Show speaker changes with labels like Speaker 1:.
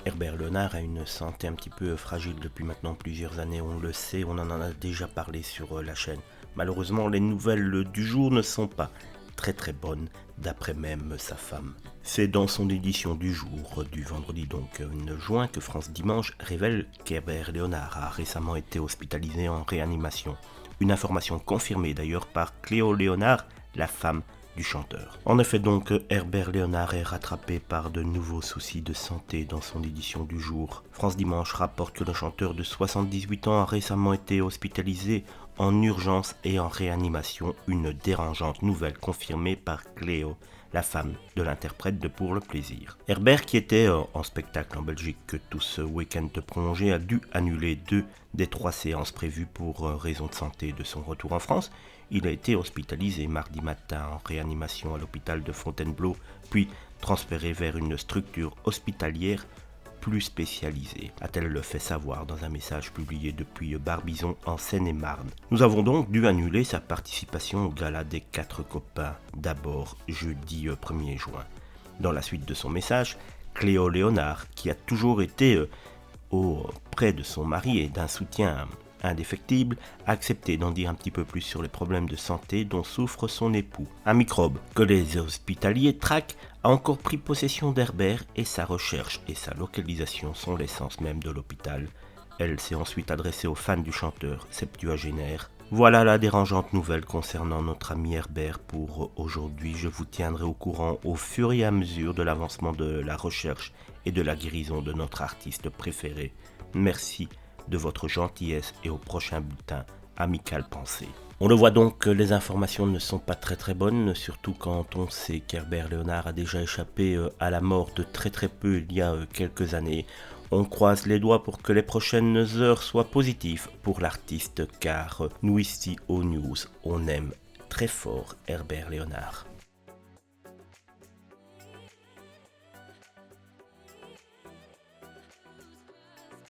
Speaker 1: Herbert Léonard a une santé un petit peu fragile depuis maintenant plusieurs années, on le sait, on en a déjà parlé sur la chaîne. Malheureusement, les nouvelles du jour ne sont pas très bonnes, d'après même sa femme. C'est dans son édition du jour, du vendredi donc 9 juin, que France Dimanche révèle qu'Herbert Léonard a récemment été hospitalisé en réanimation. Une information confirmée d'ailleurs par Cléo Léonard, la femme du chanteur. En effet donc, Herbert Léonard est rattrapé par de nouveaux soucis de santé dans son édition du jour. France Dimanche rapporte que le chanteur de 78 ans a récemment été hospitalisé en urgence et en réanimation, une dérangeante nouvelle confirmée par Cléo, la femme de l'interprète de Pour le plaisir. Herbert, qui était en spectacle en Belgique tout ce week-end prolongé, a dû annuler 2 des 3 séances prévues pour raison de santé de son retour en France. Il a été hospitalisé mardi matin en réanimation à l'hôpital de Fontainebleau, puis transféré vers une structure hospitalière plus spécialisée, a-t-elle le fait savoir dans un message publié depuis Barbizon en Seine-et-Marne. Nous avons donc dû annuler sa participation au gala des 4 copains, d'abord jeudi 1er juin. Dans la suite de son message, Cléo Léonard, qui a toujours été auprès de son mari et d'un soutien indéfectible, a accepté d'en dire un petit peu plus sur les problèmes de santé dont souffre son époux. Un microbe que les hospitaliers traquent a encore pris possession d'Herbert et sa recherche et sa localisation sont l'essence même de l'hôpital. Elle s'est ensuite adressée aux fans du chanteur septuagénaire. Voilà la dérangeante nouvelle concernant notre ami Herbert pour aujourd'hui. Je vous tiendrai au courant au fur et à mesure de l'avancement de la recherche et de la guérison de notre artiste préféré. Merci de votre gentillesse et au prochain bulletin Amical Pensée. On le voit donc que les informations ne sont pas très bonnes, surtout quand on sait qu'Herbert Léonard a déjà échappé à la mort de très peu il y a quelques années. On croise les doigts pour que les prochaines heures soient positives pour l'artiste, car nous ici aux news, on aime très fort Herbert Léonard.